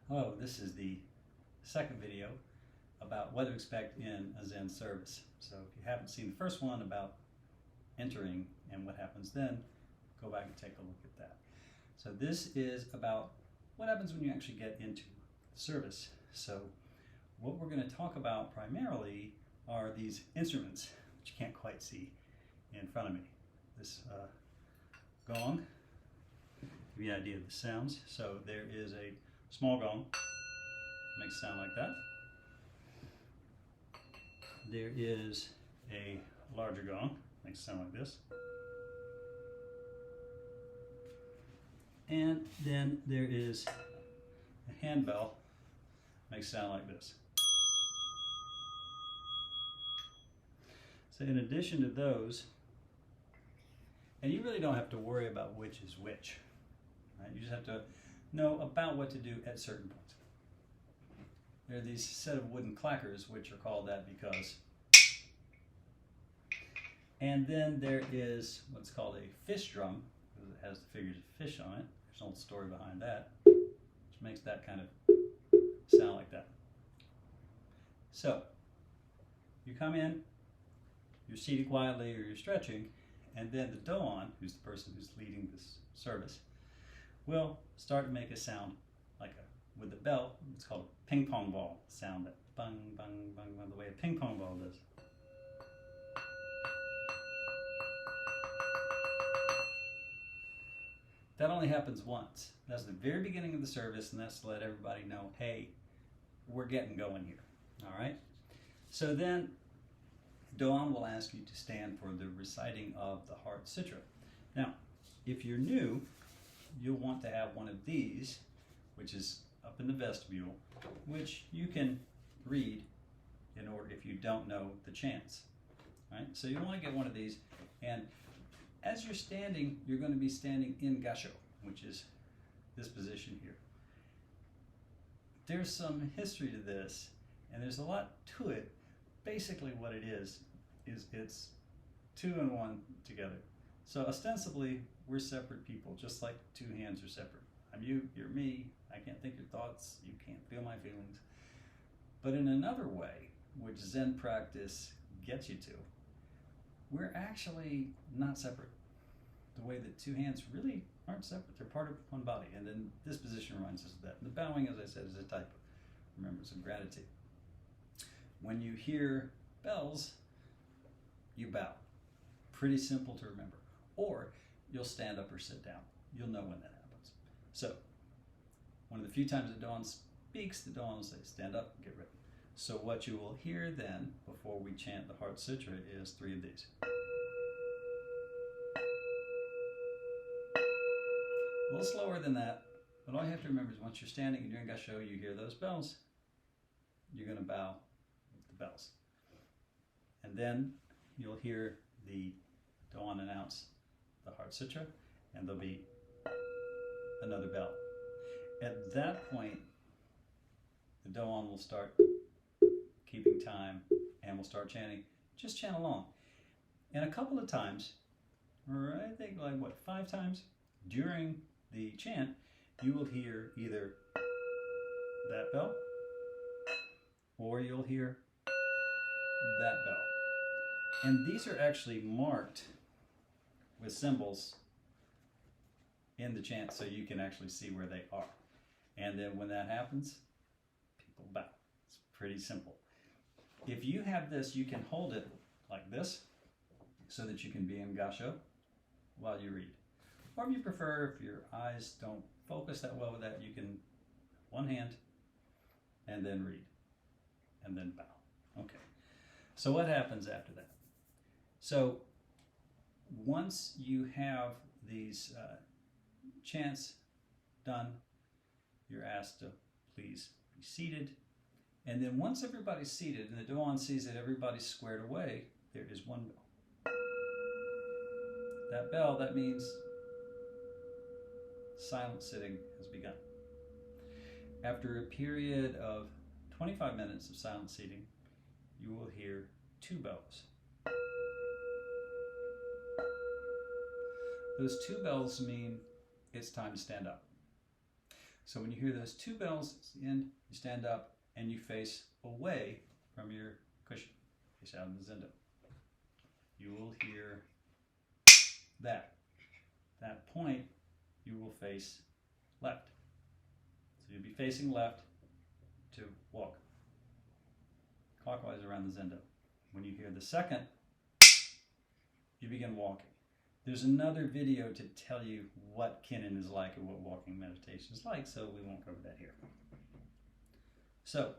Hello, this is the second video about what to expect in a Zen service. So if you haven't seen the first one about entering and what happens then, go back and take a look at that. So this is about what happens when you actually get into the service. So what we're going to talk about primarily are these instruments, which you can't quite see in front of me. This gong, give you an idea of the sounds. So there is a small gong, makes a sound like that. There is a larger gong, makes a sound like this. And then there is a handbell, makes a sound like this. So in addition to those, and you really don't have to worry about which is which, right? You just have to know about what to do at certain points. There are these set of wooden clackers, which are called that because. And then there is what's called a fish drum, because it has the figures of fish on it. There's an old story behind that, which makes that kind of sound like that. So, you come in, you're seated quietly or you're stretching, and then the doan, who's the person who's leading this service, will start to make a sound like with the bell. It's called a ping pong ball sound, that bang, bang, bang, bang, the way a ping pong ball does. That only happens once. That's the very beginning of the service, and that's to let everybody know, hey, we're getting going here. All right? So then, Doan will ask you to stand for the reciting of the Heart Sutra. Now, if you're new, you'll want to have one of these, which is up in the vestibule, which you can read in order if you don't know the chants. Right? So you want to get one of these, and as you're standing, you're going to be standing in gasho, which is this position here. There's some history to this, and there's a lot to it. Basically what it is it's two and one together. So ostensibly, we're separate people, just like two hands are separate. I'm you, you're me, I can't think your thoughts, you can't feel my feelings. But in another way, which Zen practice gets you to, we're actually not separate. The way that two hands really aren't separate, they're part of one body. And then this position reminds us of that. And the bowing, as I said, is a type of remembrance of gratitude. When you hear bells, you bow. Pretty simple to remember. Or you'll stand up or sit down. You'll know when that happens. So, one of the few times that Dawn speaks, the Dawn will say, stand up and get ready. So what you will hear then, before we chant the Heart Sutra, is three of these. A little slower than that, but all you have to remember is once you're standing and doing gasho, you hear those bells, you're going to bow with the bells. And then you'll hear the Dawn announce the Heart Sutra, and there'll be another bell. At that point, the Dawn will start keeping time and will start chanting. Just chant along. And a couple of times, or I think like 5 times during the chant, you will hear either that bell or you'll hear that bell. And these are actually marked with symbols in the chant so you can actually see where they are. And then when that happens, people bow. It's pretty simple. If you have this, you can hold it like this so that you can be in gasho while you read. Or if you prefer, if your eyes don't focus that well with that, you can one hand and then read and then bow. Okay. So what happens after that? So once you have these chants done, you're asked to please be seated. And then once everybody's seated and the Doan sees that everybody's squared away, there is one bell. That bell, that means silent sitting has begun. After a period of 25 minutes of silent seating, you will hear 2 bells. Those 2 bells mean it's time to stand up. So when you hear those two bells, it's the end, you stand up and you face away from your cushion. Face out in the Zendo. You will hear that. That point, you will face left. So you'll be facing left to walk clockwise around the Zendo. When you hear the second, you begin walking. There's another video to tell you what Kinnin is like and what walking meditation is like, so we won't cover that here. So,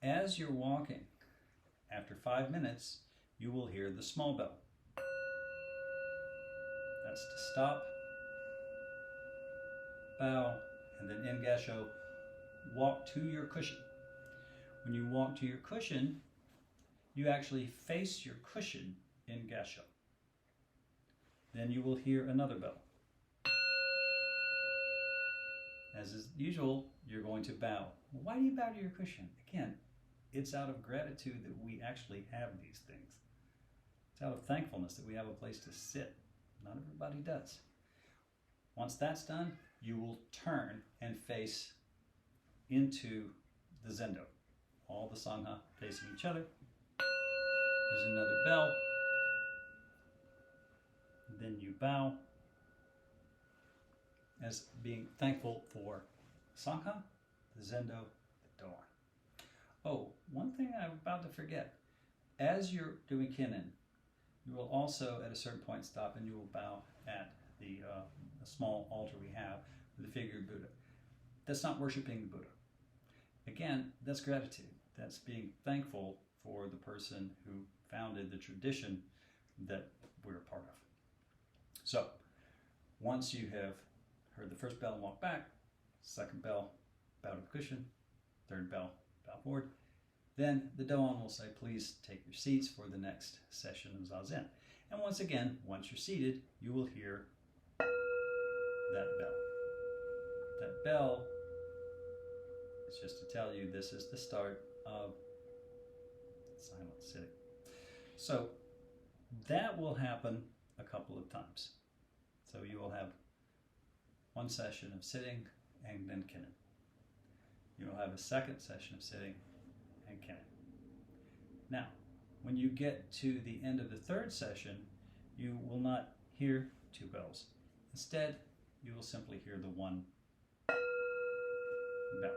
as you're walking, after 5 minutes, you will hear the small bell. That's to stop, bow, and then in Gasho, walk to your cushion. When you walk to your cushion, you actually face your cushion in Gasho. Then you will hear another bell. As is usual, you're going to bow. Why do you bow to your cushion? Again, it's out of gratitude that we actually have these things. It's out of thankfulness that we have a place to sit. Not everybody does. Once that's done, you will turn and face into the Zendo. All the Sangha facing each other. There's another bell. Then you bow as being thankful for Sangha, the Zendo, the Doan. Oh, one thing I'm about to forget. As you're doing Kinnin, you will also at a certain point stop and you will bow at the small altar we have with the figure of Buddha. That's not worshiping the Buddha. Again, that's gratitude. That's being thankful for the person who founded the tradition that we're a part of. So, once you have heard the first bell and walk back, second bell, bow to the cushion, third bell, bow forward, then the Doan will say, please take your seats for the next session of Zazen. And once again, once you're seated, you will hear that bell. That bell is just to tell you this is the start of silent sitting. So that will happen a couple of times. So you will have one session of sitting and then Kinnin. You will have a second session of sitting and Kinnin. Now, when you get to the end of the third session, you will not hear two bells. Instead, you will simply hear the one bell.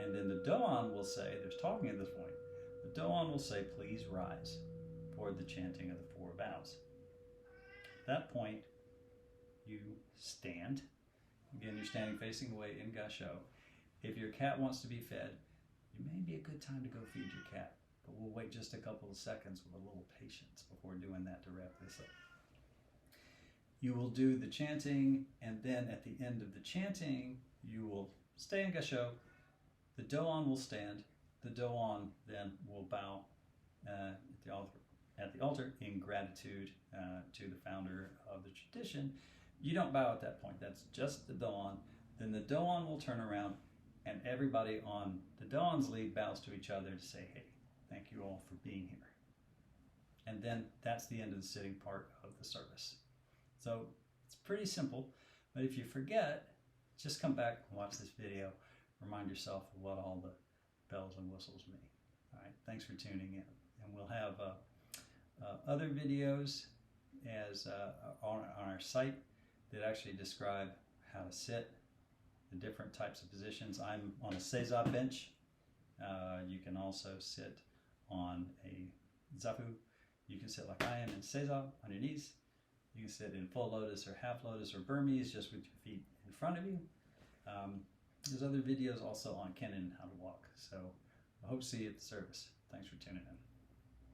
And then the Doan will say, there's talking at this point, the Doan will say, please rise for the chanting of the four vows. At that point, you stand. Again, you're standing facing away in Gasho. If your cat wants to be fed, it may be a good time to go feed your cat, but we'll wait just a couple of seconds with a little patience before doing that to wrap this up. You will do the chanting, and then at the end of the chanting, you will stay in Gasho. The Doan will stand. The Doan then will bow at the altar in gratitude to the founder of the tradition. You don't bow at that point. That's just the Doan. Then the Doan will turn around and everybody on the Doan's lead bows to each other to say, hey, thank you all for being here. And then that's the end of the sitting part of the service. So it's pretty simple, but if you forget, just come back and watch this video. Remind yourself of what all the bells and whistles mean. All right, thanks for tuning in. And we'll have other videos on our site that actually describe how to sit, the different types of positions. I'm on a Seiza bench. You can also sit on a Zafu. You can sit like I am in Seiza on your knees. You can sit in full lotus or half lotus or Burmese just with your feet in front of you. There's other videos also on Kinnin how to walk. So I hope to see you at the service. Thanks for tuning in.